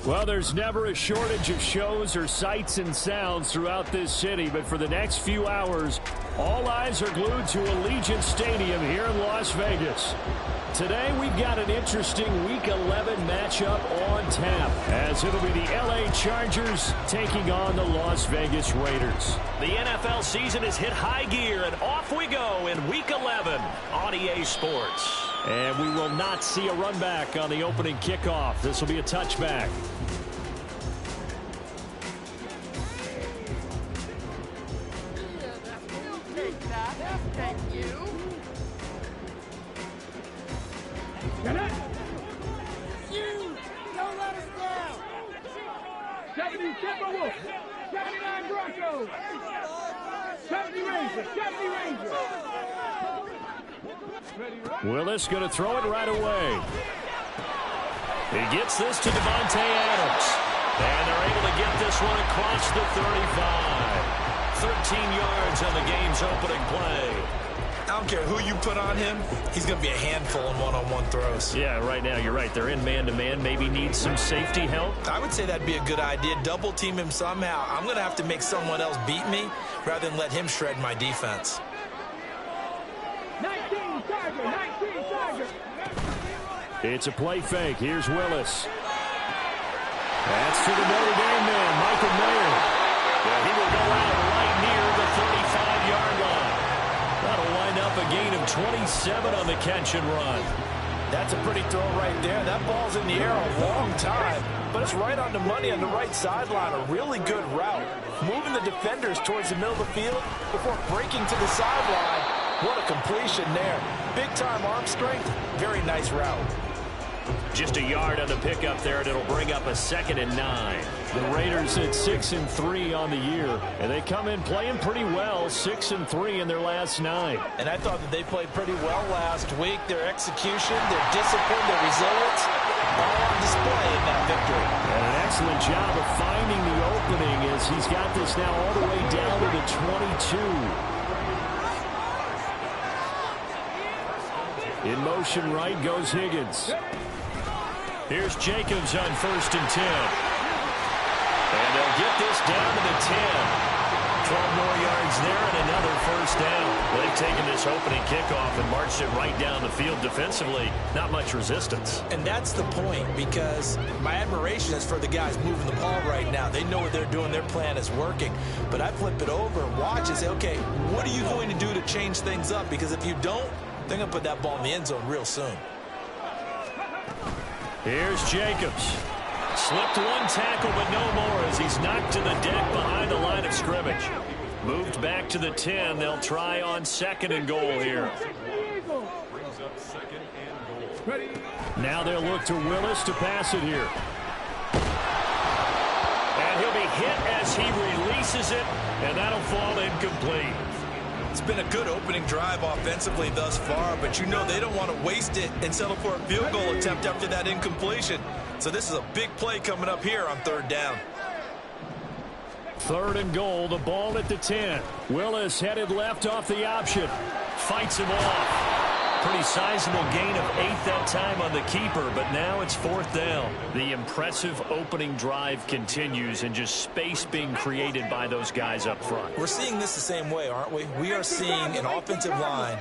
Well, there's never a shortage of shows or sights and sounds throughout this city, but for the next few hours, all eyes are glued to Allegiant Stadium here in Las Vegas. Today, we've got an interesting Week 11 matchup on tap, as it'll be the LA Chargers taking on the Las Vegas Raiders. The NFL season has hit high gear, and off we go in Week 11 on EA Sports. And we will not see a run back on the opening kickoff. This will be a touchback. Don't let us down. 70 Timberwolves. 79 Broncos. 70 Rangers. 70 Rangers. Willis going to throw it right away. He gets this to Davante Adams. And they're able to get this one across the 35. 13 yards on the game's opening play. I don't care who you put on him, he's going to be a handful in one-on-one throws. Yeah, right now you're right. They're in man-to-man. Maybe need some safety help. I would say that'd be a good idea. Double team him somehow. I'm going to have to make someone else beat me rather than let him shred my defense. 19 Tiger. 19 Tiger. It's a play fake. Here's Willis. That's to the Notre Dame man, Michael Mayer. Yeah, he will go out right near the 35-yard line. That'll wind up a gain of 27 on the catch and run. That's a pretty throw right there. That ball's in the air a long time, but it's right on the money on the right sideline. A really good route. Moving the defenders towards the middle of the field before breaking to the sideline. What a completion there. Big-time arm strength. Very nice route. Just a yard on the pickup there, and it'll bring up a 2nd and 9. The Raiders at 6-3 on the year, and they come in playing pretty well, 6-3 in their last 9. And I thought that they played pretty well last week. Their execution, their discipline, their resilience, all on display in that victory. And an excellent job of finding the opening as he's got this now all the way down to the 22. In motion right goes Higgins. Here's Jacobs on 1st and 10. And they'll get this down to the 10. 12 more yards there and another first down. They've taken this opening kickoff and marched it right down the field defensively. Not much resistance. And that's the point, because my admiration is for the guys moving the ball right now. They know what they're doing. Their plan is working. But I flip it over and watch and say, okay, what are you going to do to change things up? Because if you don't, they're going to put that ball in the end zone real soon. Here's Jacobs. Slipped one tackle, but no more as he's knocked to the deck behind the line of scrimmage. Moved back to the 10. They'll try on 2nd and goal here. Now they'll look to Willis to pass it here. And he'll be hit as he releases it, and that'll fall incomplete. It's been a good opening drive offensively thus far, but you know they don't want to waste it and settle for a field goal attempt after that incompletion. So this is a big play coming up here on 3rd down. 3rd and goal, the ball at the 10. Willis headed left off the option. Fights him off. Pretty sizable gain of 8 that time on the keeper, but now it's 4th down. The impressive opening drive continues and just space being created by those guys up front. We're seeing this the same way, aren't we? We are seeing an offensive line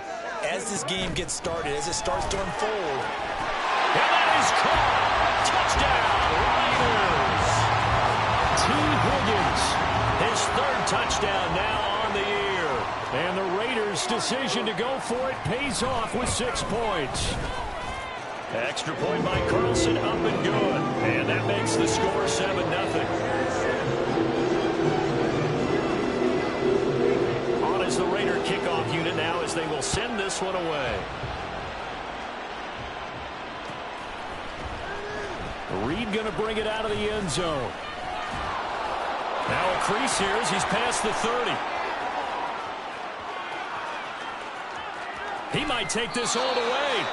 as this game gets started, as it starts to unfold. And that is caught. Touchdown, Raiders. T. Higgins, his 3rd touchdown now on the year. And the Raiders' decision to go for it pays off with 6 points. Extra point by Carlson, up and good. And that makes the score 7-0. On is the Raider kickoff unit now as they will send this one away. Reed going to bring it out of the end zone. Now a crease here as he's past the 30. He might take this all the way.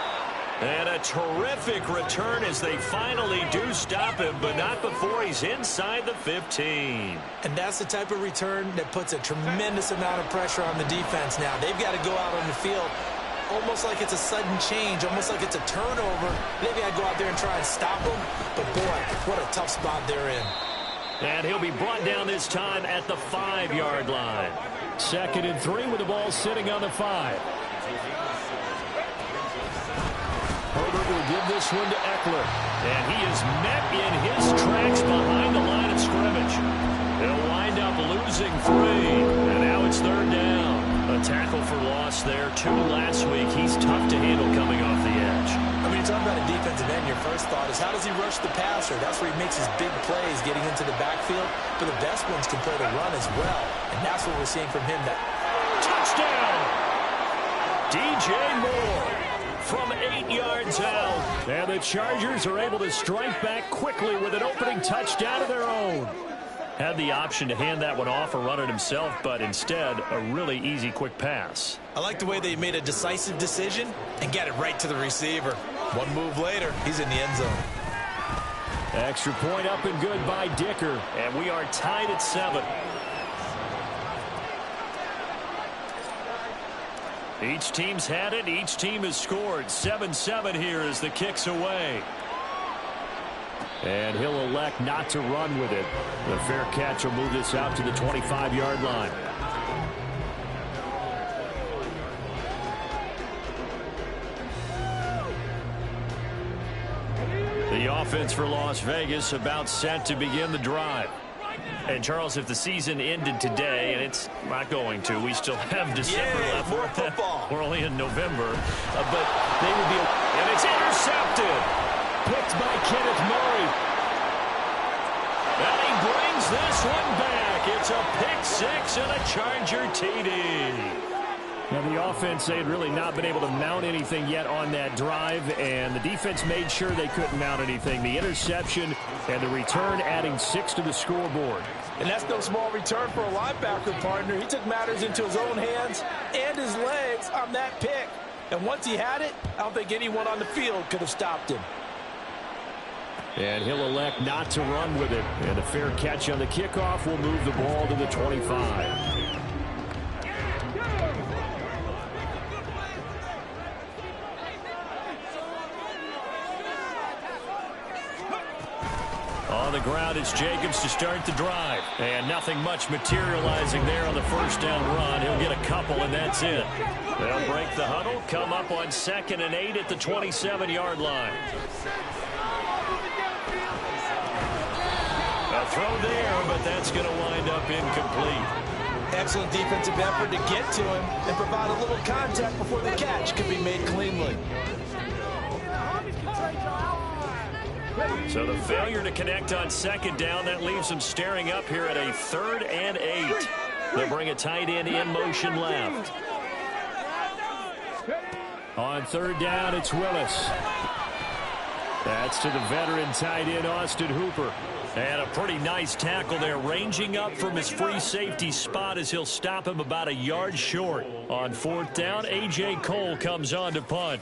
And a terrific return as they finally do stop him, but not before he's inside the 15. And that's the type of return that puts a tremendous amount of pressure on the defense now. They've got to go out on the field almost like it's a sudden change, almost like it's a turnover. Maybe I go out there and try and stop them, but boy, what a tough spot they're in. And he'll be brought down this time at the 5-yard line. 2nd and 3 with the ball sitting on the 5. Herbert will give this one to Eckler. And he is met in his tracks behind the line of scrimmage. He'll wind up losing 3. And now it's 3rd down. A tackle for loss there. 2 last week. He's tough to handle coming off the edge. I mean, you're talking about a defensive end. Your first thought is, how does he rush the passer? That's where he makes his big plays, getting into the backfield. But the best ones can play the run as well. And that's what we're seeing from him. That touchdown! DJ Moore from 8 yards out. And the Chargers are able to strike back quickly with an opening touchdown of their own. Had the option to hand that one off or run it himself, but instead, a really easy, quick pass. I like the way they made a decisive decision and got it right to the receiver. One move later, he's in the end zone. Extra point up and good by Dicker. And we are tied at 7. Each team's had it. Each team has scored. 7-7 here as the kick's away. And he'll elect not to run with it. The fair catch will move this out to the 25-yard line. The offense for Las Vegas about set to begin the drive. And, Charles, if the season ended today, and it's not going to, we still have December left. More football. We're only in November. But they would be... And it's intercepted. Picked by Kenneth Murray. And he brings this one back. It's a pick 6 and a Charger TD. Now, the offense, they had really not been able to mount anything yet on that drive, and the defense made sure they couldn't mount anything. The interception and the return adding 6 to the scoreboard. And that's no small return for a linebacker partner. He took matters into his own hands and his legs on that pick. And once he had it, I don't think anyone on the field could have stopped him. And he'll elect not to run with it. And a fair catch on the kickoff will move the ball to the 25. On the ground, it's Jacobs to start the drive. And nothing much materializing there on the first down run. He'll get a couple, and that's it. They'll break the huddle, come up on 2nd and 8 at the 27-yard line. A throw there, but that's going to wind up incomplete. Excellent defensive effort to get to him and provide a little contact before the catch could be made cleanly. So the failure to connect on 2nd down, that leaves them staring up here at a 3rd and 8. They'll bring a tight end in motion left. On 3rd down, it's Willis. That's to the veteran tight end, Austin Hooper. And a pretty nice tackle there, ranging up from his free safety spot as he'll stop him about a yard short. On 4th down, A.J. Cole comes on to punt.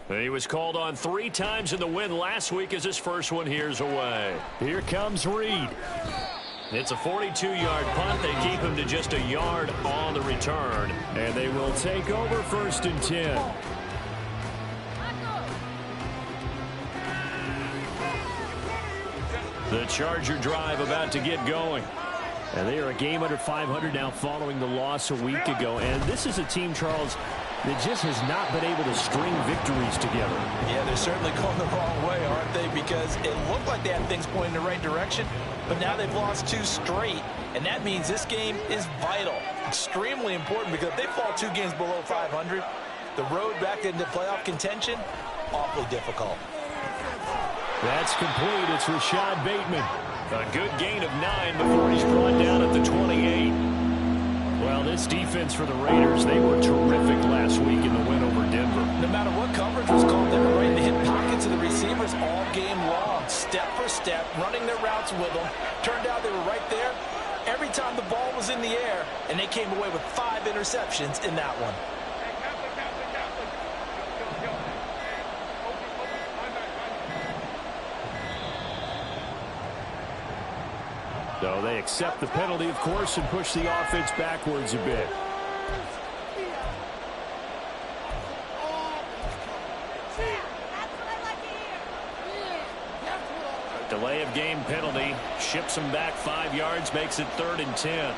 He was called on 3 times in the win last week as his first one here's away. Here comes Reed. It's a 42-yard punt. They keep him to just a yard on the return. And they will take over 1st and 10. The Charger drive about to get going. And they are a game under 500 now following the loss a week ago. And this is a team, Charles, that just has not been able to string victories together. Yeah, they're certainly going the wrong way, aren't they? Because it looked like they had things pointing in the right direction, but now they've lost 2 straight, and that means this game is vital. Extremely important, because if they fall 2 games below 500, the road back into playoff contention, awfully difficult. That's complete. It's Rashad Bateman. A good gain of 9 before he's brought down at the 28. Well, this defense for the Raiders, they were terrific last week in the win over Denver. No matter what coverage was called, they were ready to hit pockets of the receivers all game long, step for step, running their routes with them. Turned out they were right there every time the ball was in the air, and they came away with 5 interceptions in that one. So they accept the penalty, of course, and push the offense backwards a bit. Delay of game penalty. Ships him back 5 yards. Makes it 3rd and 10.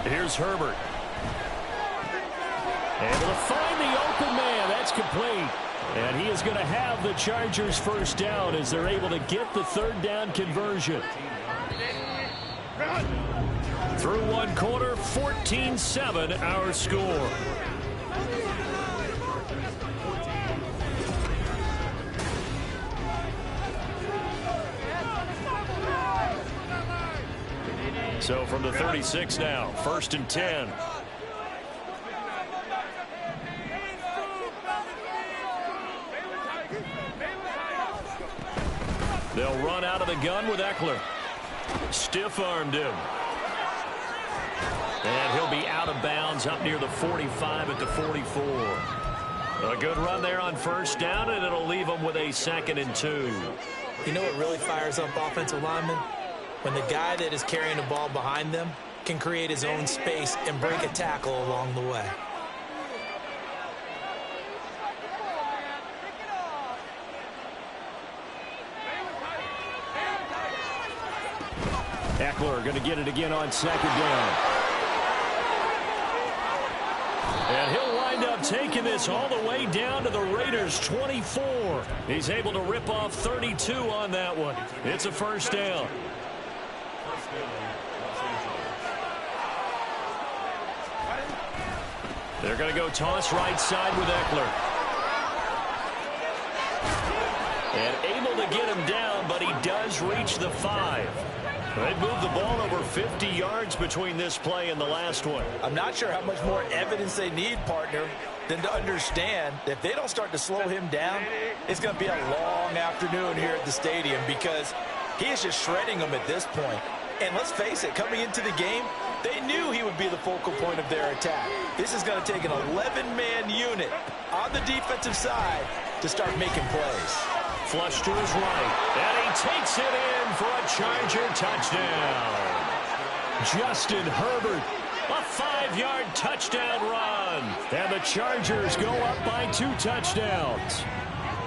Here's Herbert. Able to find the open man. That's complete. And he is going to have the Chargers first down as they're able to get the 3rd down conversion. Through 1 quarter, 14-7 our score. So from the 36 now, 1st and 10. They'll run out of the gun with Eckler. Stiff-armed him. And he'll be out of bounds up near the 45 at the 44. A good run there on 1st down, and it'll leave them with a 2nd and 2. You know what really fires up offensive linemen? When the guy that is carrying the ball behind them can create his own space and break a tackle along the way. Eckler going to get it again on 2nd down. And he'll wind up taking this all the way down to the Raiders' 24. He's able to rip off 32 on that one. It's a 1st down. They're going to go toss right side with Eckler. And able to get him down, but he does reach the 5. They moved the ball over 50 yards between this play and the last one. I'm not sure how much more evidence they need, partner, than to understand that if they don't start to slow him down, it's going to be a long afternoon here at the stadium because he is just shredding them at this point. And let's face it, coming into the game, they knew he would be the focal point of their attack. This is going to take an 11-man unit on the defensive side to start making plays. Flush to his right, and he takes it in for a Charger touchdown. Justin Herbert, a 5-yard touchdown run, and the Chargers go up by 2 touchdowns.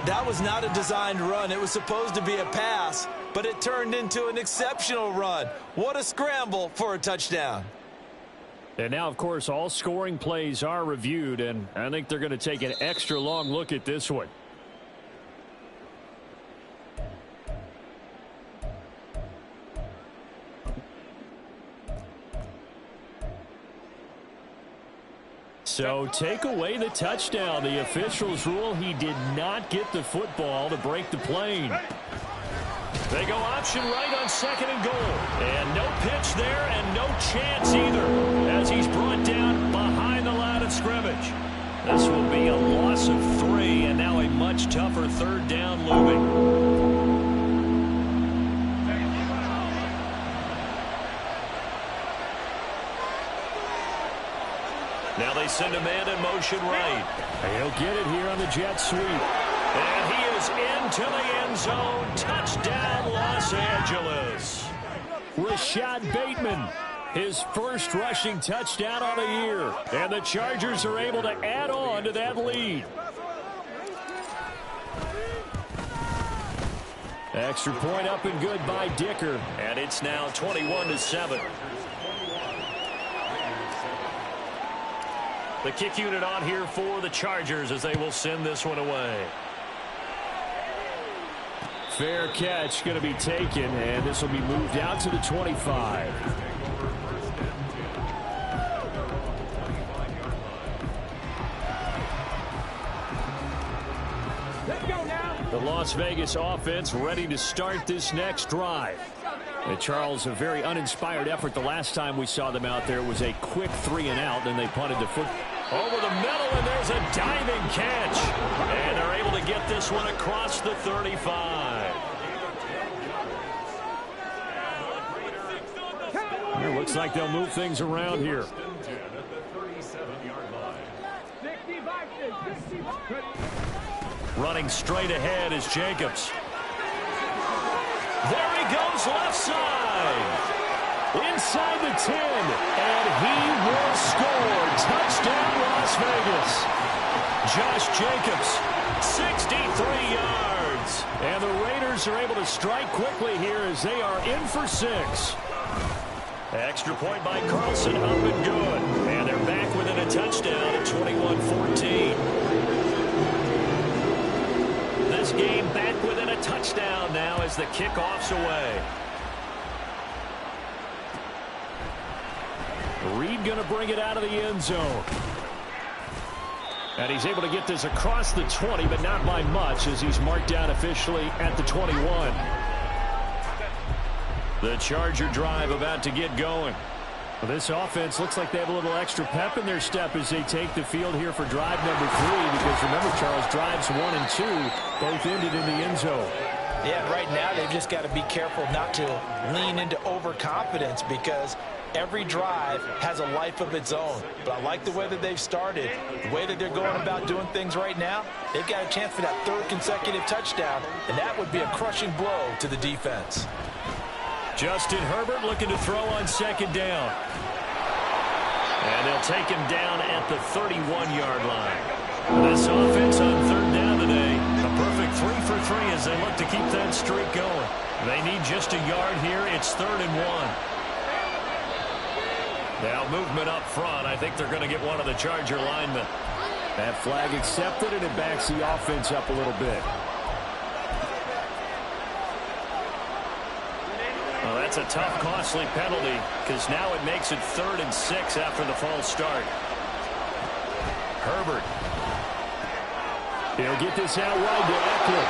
That was not a designed run. It was supposed to be a pass, but it turned into an exceptional run. What a scramble for a touchdown. And now, of course, all scoring plays are reviewed, and I think they're going to take an extra long look at this one. So take away the touchdown. The officials rule he did not get the football to break the plane. They go option right on 2nd and goal. And no pitch there and no chance either as he's brought down behind the line of scrimmage. This will be a loss of 3 and now a much tougher 3rd down looming. Now they send a man in motion right. He'll get it here on the jet sweep. And he is into the end zone. Touchdown, Los Angeles. Rashad Bateman, his first rushing touchdown on the year. And the Chargers are able to add on to that lead. Extra point up and good by Dicker. And it's now 21-7. The kick unit on here for the Chargers as they will send this one away. Fair catch going to be taken, and this will be moved out to the 25. Let's go now. The Las Vegas offense ready to start this next drive. And Charles, a very uninspired effort the last time we saw them out there. It was a quick 3-and-out, and they punted the foot over the middle, and there's a diving catch. And they're able to get this one across the 35. It looks like they'll move things around here. Running straight ahead is Jacobs. There he goes left side. Inside the 10, and he will score. Touchdown, Las Vegas. Josh Jacobs, 63 yards. And the Raiders are able to strike quickly here as they are in for 6. Extra point by Carlson, up and good. And they're back within a touchdown at 21-14. This game back within a touchdown now as the kickoff's away. Reed going to bring it out of the end zone. And he's able to get this across the 20, but not by much as he's marked down officially at the 21. The Charger drive about to get going. Well, this offense looks like they have a little extra pep in their step as they take the field here for drive number 3, because remember, Charles, drives 1 and 2 both ended in the end zone. Yeah, right now they've just got to be careful not to lean into overconfidence, because every drive has a life of its own. But I like the way that they've started, the way that they're going about doing things right now. They've got a chance for that 3rd consecutive touchdown, and that would be a crushing blow to the defense. Justin Herbert looking to throw on 2nd down. And they'll take him down at the 31-yard line. This offense on 3rd down today, a perfect 3 for 3 as they look to keep that streak going. They need just a yard here. It's 3rd and 1. Now movement up front. I think they're going to get one of the Charger linemen. That flag accepted, and it backs the offense up a little bit. Well, that's a tough, costly penalty, because now it makes it 3rd and 6 after the false start. Herbert. He'll get this out wide to Eckler.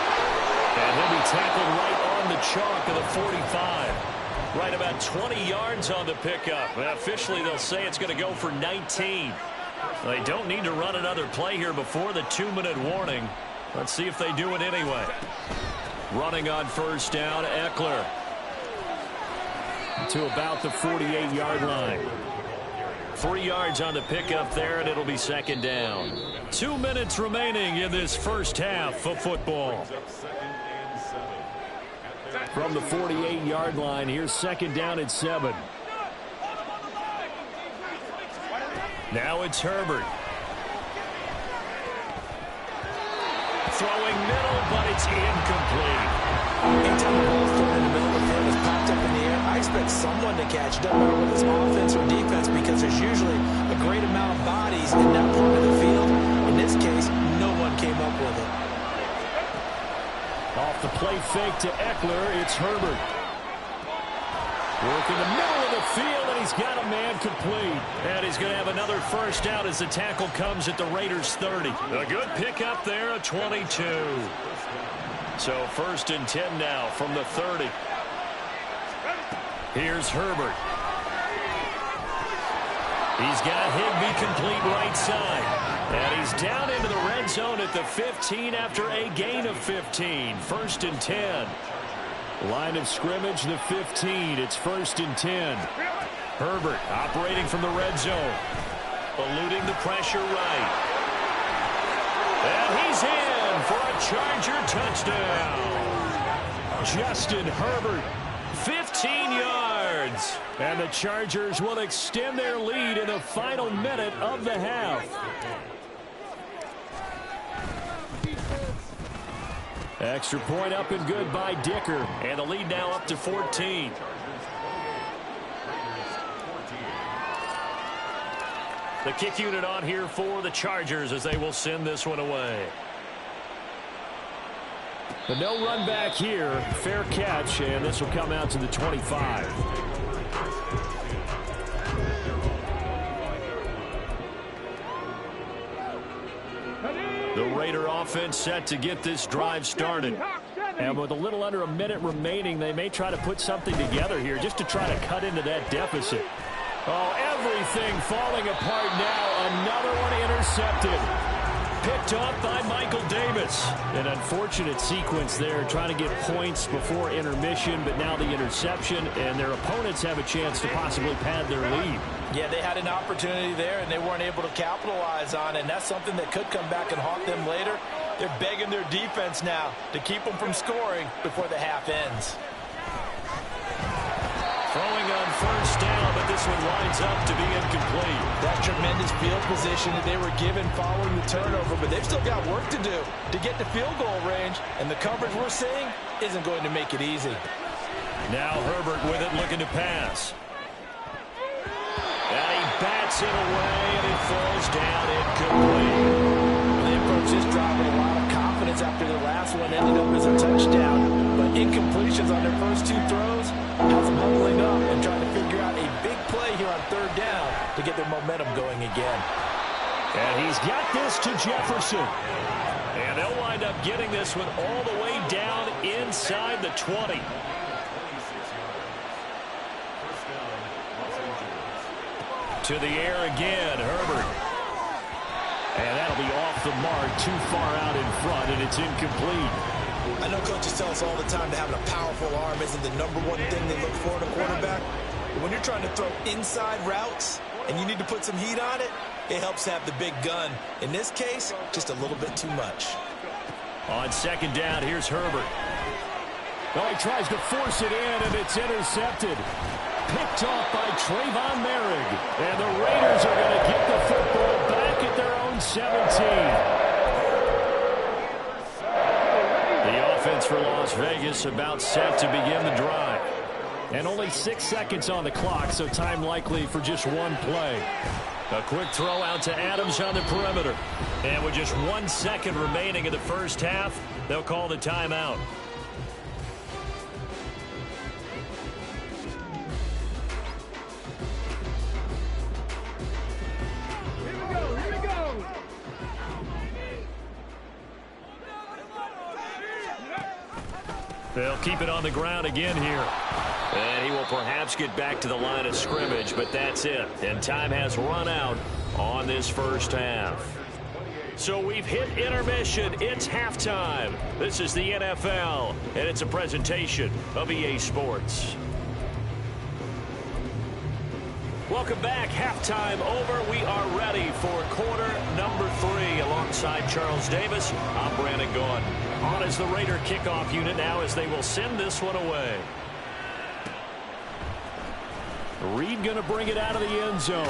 And he'll be tackled right on the chalk of the 45. Right about 20 yards on the pickup. And officially, they'll say it's going to go for 19. They don't need to run another play here before the 2-minute warning. Let's see if they do it anyway. Running on 1st down, Eckler. To about the 48-yard line. 3 yards on the pickup there, and it'll be 2nd down. 2 minutes remaining in this first half of football. From the 48-yard line, here's 2nd down at 7. Now it's Herbert. Throwing middle, but it's incomplete. Anytime the ball's thrown in the middle, the field is popped up in the air, I expect someone to catch it. Doesn't matter whether it's offense or defense, because there's usually a great amount of bodies in that part of the field. In this case, no one came up with it. Off the play fake to Eckler, it's Herbert. Working the middle of the field, and he's got a man complete. And he's going to have another first down as the tackle comes at the Raiders' 30. A good pickup there, a 22. So 1st and 10 now from the 30. Here's Herbert. He's got Higbee complete right side. And he's down into the red zone at the 15 after a gain of 15. 1st and 10. Line of scrimmage, the 15. It's 1st and 10. Herbert operating from the red zone. Eluding the pressure right. And he's in for a Charger touchdown. Justin Herbert, 15 yards. And the Chargers will extend their lead in the final minute of the half. Extra point up and good by Dicker. And the lead now up to 14. The kick unit on here for the Chargers as they will send this one away. But no run back here. Fair catch, and this will come out to the 25. The Raider offense set to get this drive started. And with a little under a minute remaining, they may try to put something together here just to try to cut into that deficit. Oh, everything falling apart now. Another one intercepted. Picked off by Michael Davis. An unfortunate sequence there, trying to get points before intermission, but now the interception, and their opponents have a chance to possibly pad their lead. Yeah, they had an opportunity there, and they weren't able to capitalize on it, and that's something that could come back and haunt them later. They're begging their defense now to keep them from scoring before the half ends. Throwing on 1st one lines up to be incomplete. That tremendous field position that they were given following the turnover, but they've still got work to do to get to field goal range, and the coverage we're seeing isn't going to make it easy. Now Herbert with it, looking to pass. And he bats it away, and it falls down incomplete. They approach this drive with a lot of confidence after their last one ended up as a touchdown. But incompletions on their first two throws has them huddling up and trying to figure out a big play here on third down to get their momentum going again. And he's got this to Jefferson. And they'll wind up getting this one all the way down inside the 20. To the air again, Herbert. And that'll be off the mark, too far out in front, and it's incomplete. I know coaches tell us all the time that having a powerful arm isn't the number one thing they look for in a quarterback. But when you're trying to throw inside routes and you need to put some heat on it, it helps have the big gun. In this case, just a little bit too much. On second down, here's Herbert. Well, he tries to force it in, and it's intercepted. Picked off by Trayvon Merrick. And the Raiders are going to get the football back at their own 17. The offense for Las Vegas about set to begin the drive. And only 6 seconds on the clock, so time likely for just one play. A quick throw out to Adams on the perimeter. And with just 1 second remaining in the first half, they'll call the timeout. They'll keep it on the ground again here. And he will perhaps get back to the line of scrimmage, but that's it. And time has run out on this first half. So we've hit intermission. It's halftime. This is the NFL, and it's a presentation of EA Sports. Welcome back. Halftime over. We are ready for quarter number 3 alongside Charles Davis. I'm Brandon Gaudin. On as the Raider kickoff unit now as they will send this one away. Reed going to bring it out of the end zone.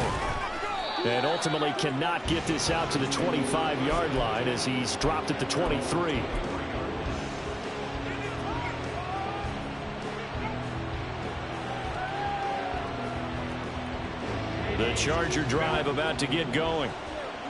And ultimately cannot get this out to the 25-yard line as he's dropped at the 23. The Charger drive about to get going.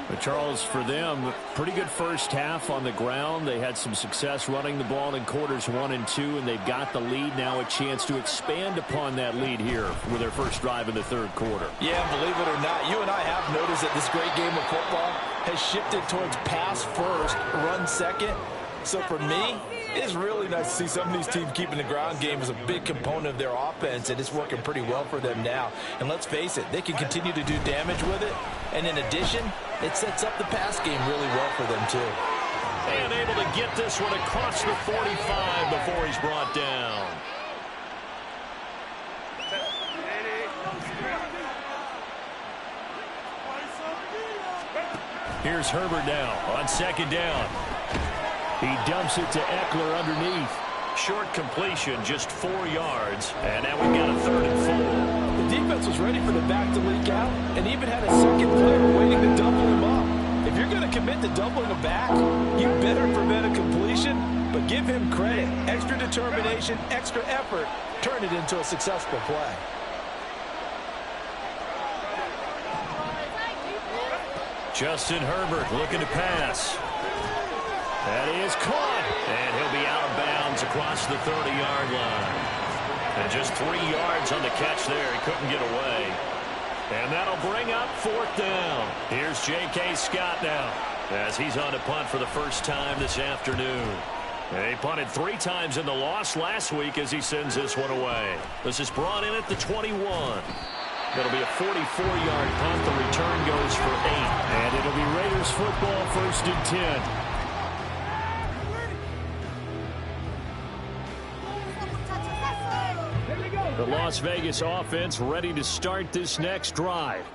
But Charles, for them, pretty good first half on the ground. They had some success running the ball in quarters 1 and 2, and they've got the lead now, a chance to expand upon that lead here with their first drive in the third quarter. Yeah, believe it or not, you and I have noticed that this great game of football has shifted towards pass first, run second. So for me, it's really nice to see some of these teams keeping the ground game as a big component of their offense, and it's working pretty well for them now. And let's face it, they can continue to do damage with it. And in addition, it sets up the pass game really well for them too. And able to get this one across the 45 before he's brought down. Here's Herbert now on second down. He dumps it to Eckler underneath. Short completion, just 4 yards. And now we've got a 3rd and 4. The defense was ready for the back to leak out and even had a second player waiting to double him up. If you're going to commit to doubling a back, you better prevent a completion, but give him credit. Extra determination, extra effort, turn it into a successful play. Justin Herbert looking to pass. That is caught, and he'll be out of bounds across the 30-yard line. And just 3 yards on the catch there. He couldn't get away. And that'll bring up 4th down. Here's J.K. Scott now as he's on to punt for the first time this afternoon. And he punted 3 times in the loss last week as he sends this one away. This is brought in at the 21. It'll be a 44-yard punt. The return goes for 8. And it'll be Raiders football, 1st and 10. The Las Vegas offense ready to start this next drive.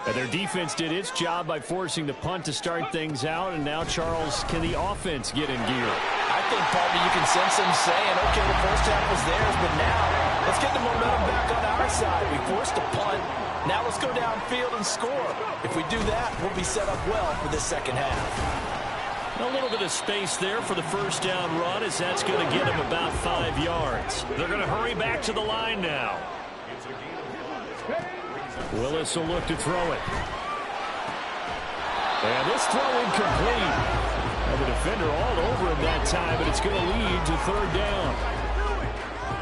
And their defense did its job by forcing the punt to start things out. And now, Charles, can the offense get in gear? I think, partner, you can sense them saying, okay, the first half was theirs, but now let's get the momentum back on our side. We forced a punt. Now let's go downfield and score. If we do that, we'll be set up well for this second half. A little bit of space there for the first down run, as that's going to get him about 5 yards. They're going to hurry back to the line now. Willis will look to throw it. And this throw incomplete. And the defender all over him that time, but it's going to lead to third down.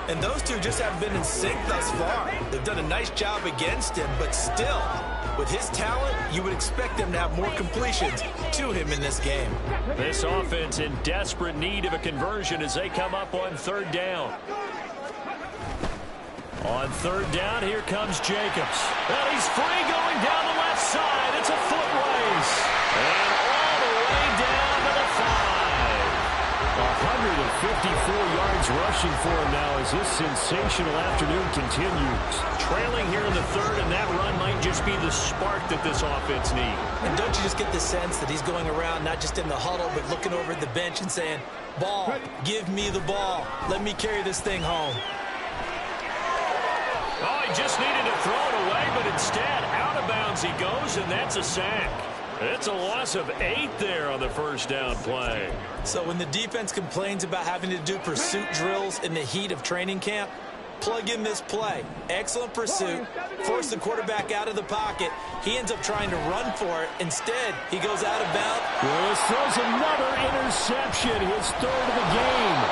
And those two just haven't been in sync thus far. They've done a nice job against him, but still, with his talent, you would expect them to have more completions to him in this game. This offense in desperate need of a conversion as they come up on third down. On third down, here comes Jacobs. And he's free going down the left side. It's a foot race. And all the way down to the 5. 154 yards rushing for him now as this sensational afternoon continues. Trailing here in the third, and that run might just be the spark that this offense needs. And don't you just get the sense that he's going around not just in the huddle, but looking over at the bench and saying, ball, give me the ball. Let me carry this thing home. Oh, he just needed to throw it away, but instead, out of bounds he goes, and that's a sack. It's a loss of 8 there on the first down play. So when the defense complains about having to do pursuit drills in the heat of training camp, plug in this play. Excellent pursuit. Force the quarterback out of the pocket. He ends up trying to run for it. Instead, he goes out of bounds. Willis throws another interception, his third of the game.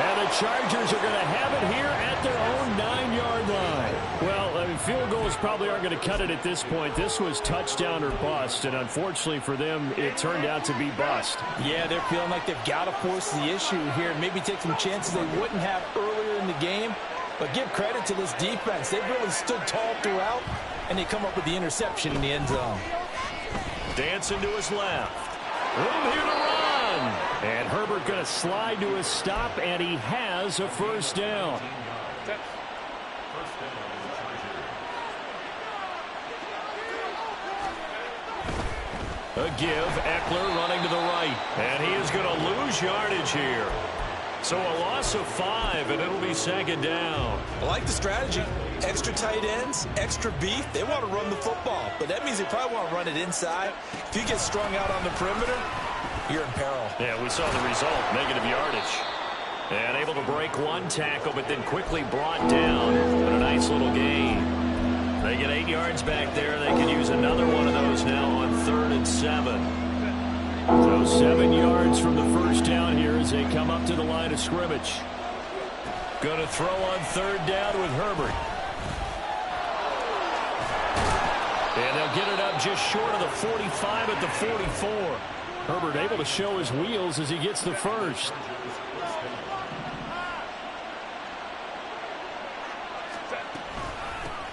And the Chargers are going to have it here at their own 9-yard line. Well, I mean, field goals probably aren't going to cut it at this point. This was touchdown or bust, and unfortunately for them, it turned out to be bust. Yeah, they're feeling like they've got to force the issue here and maybe take some chances they wouldn't have earlier in the game. But give credit to this defense. They've really stood tall throughout, and they come up with the interception in the end zone. Dancing to his left. Room here to run. And Herbert going to slide to a stop, and he has a first down. A give, Eckler running to the right. And he is going to lose yardage here. So a loss of 5, and it'll be second down. I like the strategy. Extra tight ends, extra beef. They want to run the football, but that means they probably want to run it inside. If you get strung out on the perimeter, you're in peril. Yeah, we saw the result, negative yardage. And able to break one tackle, but then quickly brought down. But a nice little gain. They get 8 yards back there. They can use another one of those now on 3rd and 7. So 7 yards from the first down here as they come up to the line of scrimmage. Going to throw on 3rd down with Herbert. And they'll get it up just short of the 45 at the 44. Herbert able to show his wheels as he gets the first.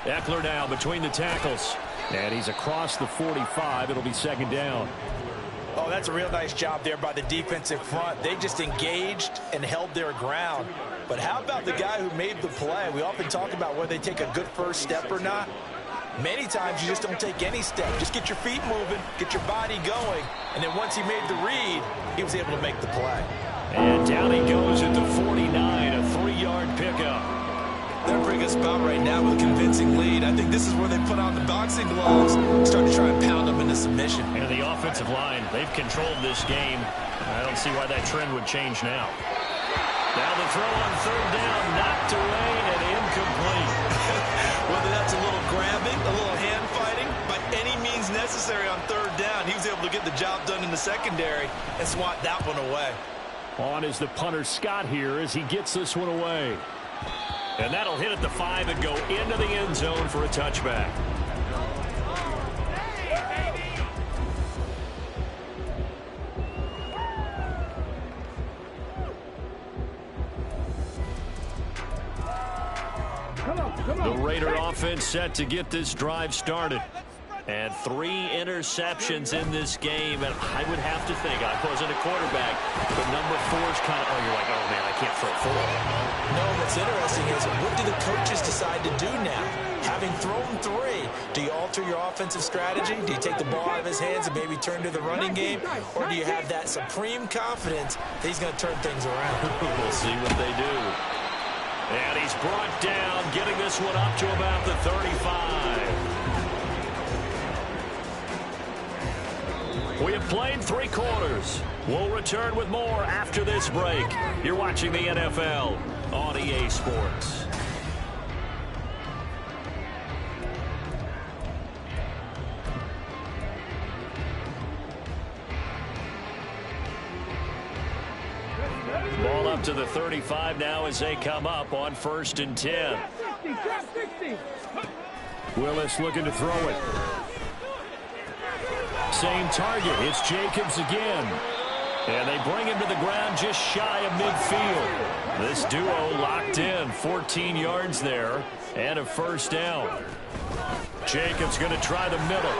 Eckler now between the tackles. And he's across the 45. It'll be second down. Oh, that's a real nice job there by the defensive front. They just engaged and held their ground. But how about the guy who made the play? We often talk about whether they take a good first step or not. Many times you just don't take any step. Just get your feet moving, get your body going, and then once he made the read, he was able to make the play. And down he goes at the 49, a 3-yard pickup. They're bringing us about right now with a convincing lead. I think this is where they put on the boxing gloves and start to try and pound them into submission. And the offensive line, they've controlled this game. I don't see why that trend would change now. Now the throw on 3rd down, knocked away and incomplete. Whether that's a little grabbing, a little hand fighting, by any means necessary on 3rd down, he was able to get the job done in the secondary and swat that one away. On is the punter Scott here as he gets this one away. And that'll hit at the 5 and go into the end zone for a touchback. The Raider offense set to get this drive started. And 3 interceptions in this game. And I would have to think, I wasn't a quarterback, but number 4 is kind of, oh, you're like, oh, man, I can't throw 4. No, what's interesting is what do the coaches decide to do now? Having thrown 3, do you alter your offensive strategy? Do you take the ball out of his hands and maybe turn to the running game? Or do you have that supreme confidence that he's going to turn things around? We'll see what they do. And he's brought down, getting this one up to about the 35. We have played 3 quarters. We'll return with more after this break. You're watching the NFL on EA Sports. Ball up to the 35 now as they come up on 1st and 10. Willis looking to throw it. Same target. It's Jacobs again. And they bring him to the ground just shy of midfield. This duo locked in. 14 yards there and a 1st down. Jacobs going to try the middle.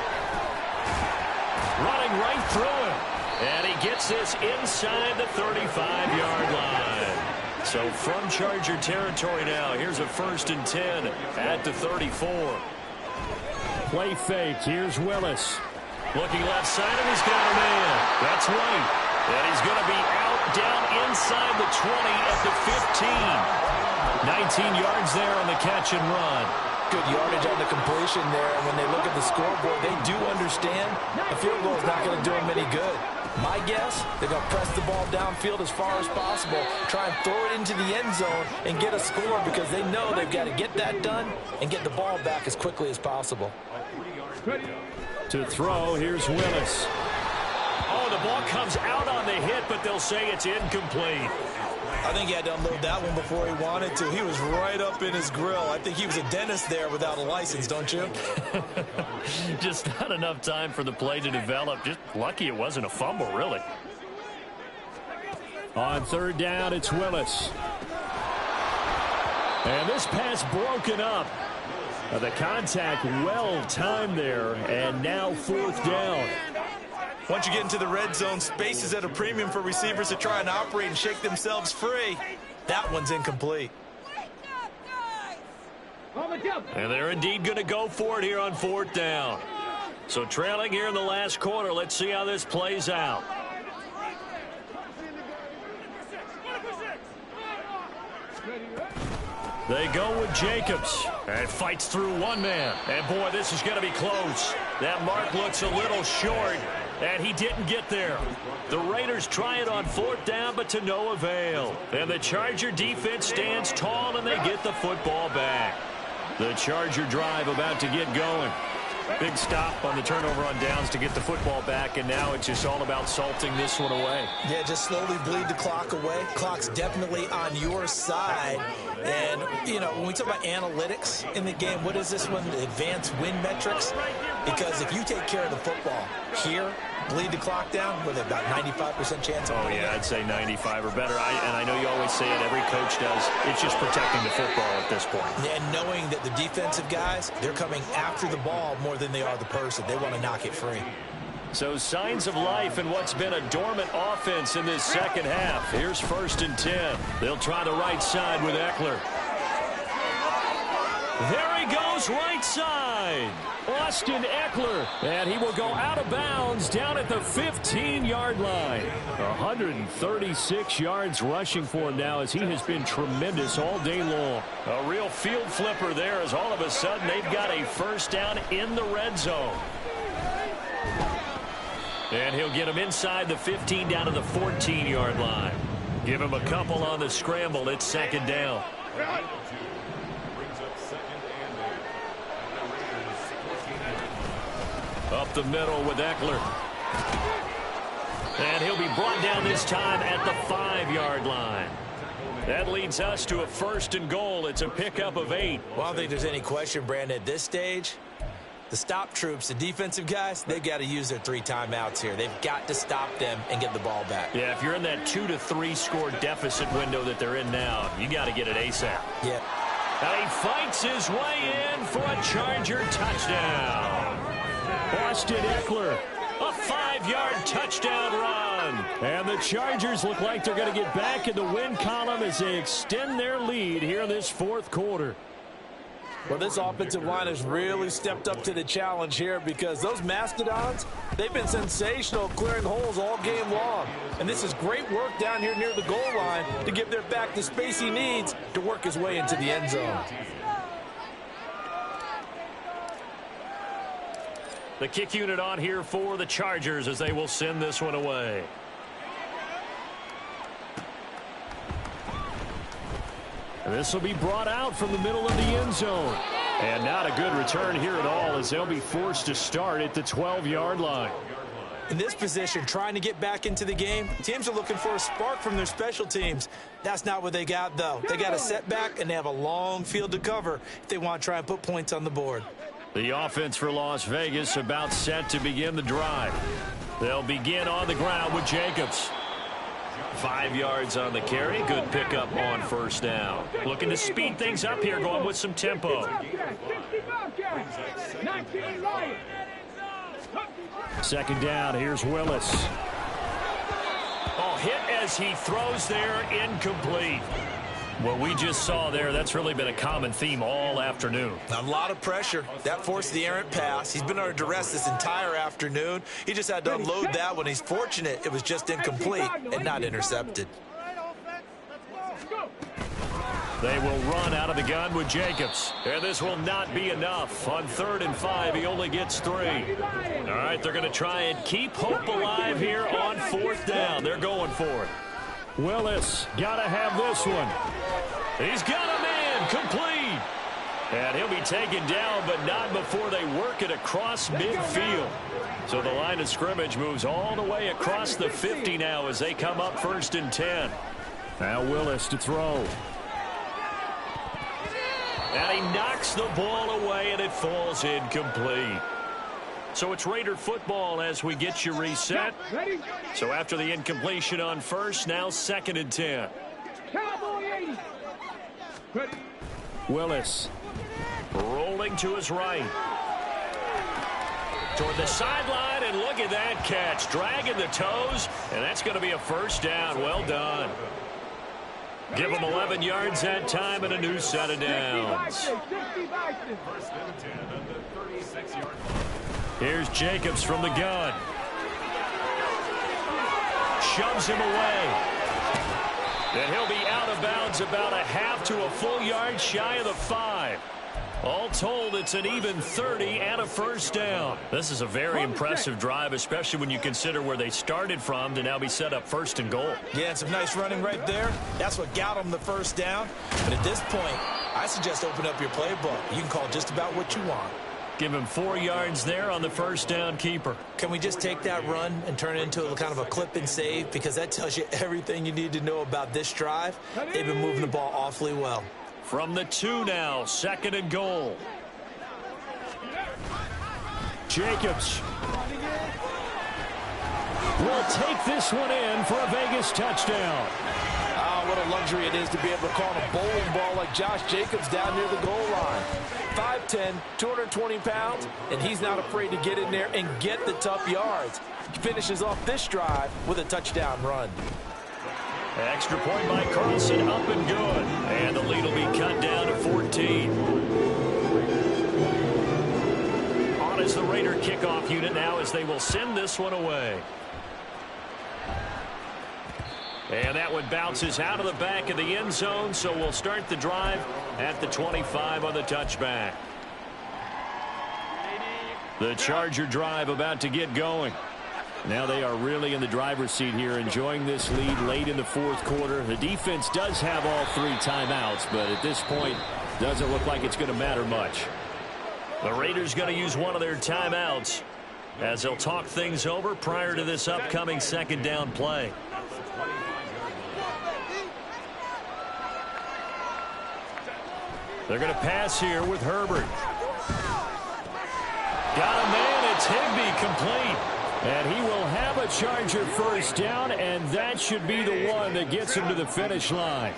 Running right through him. And he gets this inside the 35-yard line. So from Charger territory now, here's a 1st and 10 at the 34. Play fake. Here's Willis. Looking left side, and he's got a man. That's right. And he's going to be out down inside the 20 at the 15. 19 yards there on the catch and run. Good yardage on the completion there. And when they look at the scoreboard, they do understand a field goal is not going to do them any good. My guess, they're going to press the ball downfield as far as possible, try and throw it into the end zone and get a score because they know they've got to get that done and get the ball back as quickly as possible. To throw, here's Willis. Oh, the ball comes out on the hit, but they'll say it's incomplete. I think he had to unload that one before he wanted to. He was right up in his grill. I think he was a dentist there without a license, don't you? Just not enough time for the play to develop. Just lucky it wasn't a fumble, really. On 3rd down, it's Willis. And this pass broken up. The contact well timed there, and now 4th down. Once you get into the red zone, space is at a premium for receivers to try and operate and shake themselves free. That one's incomplete. And they're indeed going to go for it here on 4th down. So trailing here in the last quarter, let's see how this plays out. They go with Jacobs. And fights through one man. And, boy, this is going to be close. That mark looks a little short. And he didn't get there. The Raiders try it on 4th down, but to no avail. And the Charger defense stands tall, and they get the football back. The Charger drive about to get going. Big stop on the turnover on downs to get the football back, and now it's just all about salting this one away. Yeah, just slowly bleed the clock away. Clock's definitely on your side. And, you know, when we talk about analytics in the game, what is this one? The advanced win metrics? Because if you take care of the football here, bleed the clock down with about 95% chance of winning. Yeah, I'd say 95 or better. And I know you always say it, every coach does. It's just protecting the football at this point. And knowing that the defensive guys, they're coming after the ball more than they are the person. They want to knock it free. So signs of life in what's been a dormant offense in this second half. Here's 1st and 10. They'll try the right side with Eckler. There he goes, right side. Austin Eckler, and he will go out of bounds down at the 15-yard line. 136 yards rushing for him now as he has been tremendous all day long. A real field flipper there as all of a sudden they've got a 1st down in the red zone. And he'll get him inside the 15 down to the 14-yard line. Give him a couple on the scramble. It's 2nd down. Up the middle with Eckler. And he'll be brought down this time at the 5-yard line. That leads us to a 1st and goal. It's a pickup of 8. Well, I don't think there's any question, Brandon, at this stage. The stop troops, the defensive guys, they've got to use their 3 timeouts here. They've got to stop them and get the ball back. Yeah, if you're in that 2 to 3 score deficit window that they're in now, you got to get it ASAP. Yeah. And he fights his way in for a Charger touchdown. Austin Eckler. A 5-yard touchdown run. And the Chargers look like they're going to get back in the win column as they extend their lead here in this 4th quarter. Well, this offensive line has really stepped up to the challenge here because those Mastodons, they've been sensational clearing holes all game long. And this is great work down here near the goal line to give their back the space he needs to work his way into the end zone. The kick unit on here for the Chargers as they will send this one away. And this will be brought out from the middle of the end zone. And not a good return here at all as they'll be forced to start at the 12-yard line. In this position, trying to get back into the game, teams are looking for a spark from their special teams. That's not what they got, though. They got a setback, and they have a long field to cover if they want to try and put points on the board. The offense for Las Vegas about set to begin the drive. They'll begin on the ground with Jacobs. 5 yards on the carry. Good pickup on first down. Looking to speed things up here, going with some tempo. Second down, here's Willis. Oh, hit as he throws there, incomplete. What we just saw there, that's really been a common theme all afternoon. A lot of pressure. That forced the errant pass. He's been under duress this entire afternoon. He just had to unload that one. He's fortunate it was just incomplete and not intercepted. They will run out of the gun with Jacobs. And this will not be enough. On 3rd and 5, he only gets 3. All right, they're going to try and keep hope alive here on 4th down. They're going for it. Willis, got to have this one. He's got a man, complete. And he'll be taken down, but not before they work it across midfield. So the line of scrimmage moves all the way across the 50 now as they come up 1st and 10. Now Willis to throw. And he knocks the ball away, and it falls incomplete. So it's Raider football as we get you reset. So after the incompletion on 1st, now 2nd and 10. Willis. Rolling to his right. Toward the sideline, and look at that catch. Dragging the toes, and that's going to be a first down. Well done. Give them 11 yards that time and a new set of downs. Here's Jacobs from the gun. Shoves him away. And he'll be out of bounds about a half to a full yard shy of the 5. All told, it's an even 30 and a first down. This is a very impressive drive, especially when you consider where they started from to now be set up 1st and goal. Yeah, and some nice running right there. That's what got them the first down. But at this point, I suggest open up your playbook. You can call just about what you want. Give him 4 yards there on the first down keeper. Can we just take that run and turn it into a kind of a clip and save? Because that tells you everything you need to know about this drive. They've been moving the ball awfully well. From the 2 now, 2nd and goal. Jacobs will take this one in for a Vegas touchdown. Oh, what a luxury it is to be able to call a bowling ball like Josh Jacobs down near the goal line. 5'10", 220 pounds, and he's not afraid to get in there and get the tough yards. He finishes off this drive with a touchdown run. Extra point by Carlson, up and good. And the lead will be cut down to 14. On is the Raider kickoff unit now as they will send this one away. And that one bounces out of the back of the end zone, so we'll start the drive at the 25 on the touchback. The Charger drive about to get going. Now they are really in the driver's seat here, enjoying this lead late in the 4th quarter. The defense does have all 3 timeouts, but at this point, doesn't look like it's going to matter much. The Raiders going to use one of their timeouts as they'll talk things over prior to this upcoming 2nd down play. They're going to pass here with Herbert. Got a man, it's Higbee, complete. And he will have a Charger first down, and that should be the one that gets him to the finish line.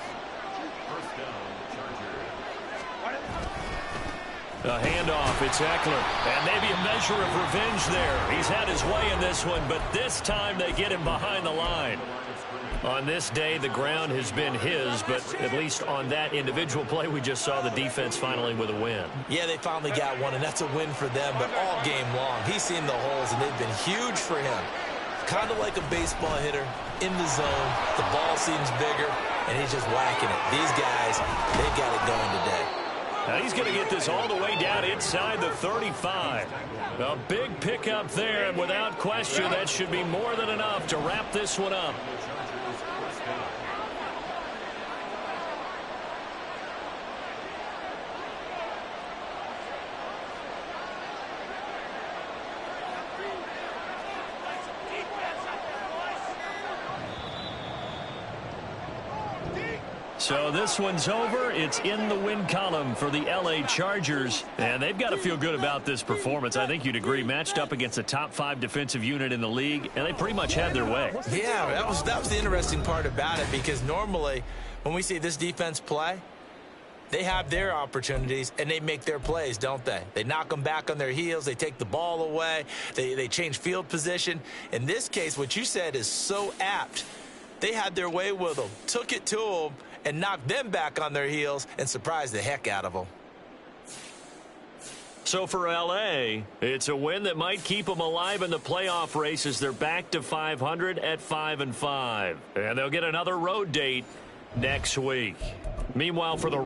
A handoff, it's Eckler. And maybe a measure of revenge there. He's had his way in this one, but this time they get him behind the line. On this day, the ground has been his, but at least on that individual play, we just saw the defense finally with a win. Yeah, they finally got one, and that's a win for them, but all game long, he's seen the holes, and they've been huge for him. Kind of like a baseball hitter in the zone. The ball seems bigger, and he's just whacking it. These guys, they've got it going today. Now he's going to get this all the way down inside the 35. A big pickup there, and without question, that should be more than enough to wrap this one up. So this one's over. It's in the win column for the L.A. Chargers. And they've got to feel good about this performance. I think you'd agree. Matched up against a top 5 defensive unit in the league, and they pretty much had their way. Yeah, that was the interesting part about it, because normally when we see this defense play, they have their opportunities, and they make their plays, don't they? They knock them back on their heels. They take the ball away. They change field position. In this case, what you said is so apt. They had their way with them, took it to them, and knocked them back on their heels and surprised the heck out of them. So for L.A., it's a win that might keep them alive in the playoff races. They're back to 500 at 5-5. And they'll get another road date next week. Meanwhile, for the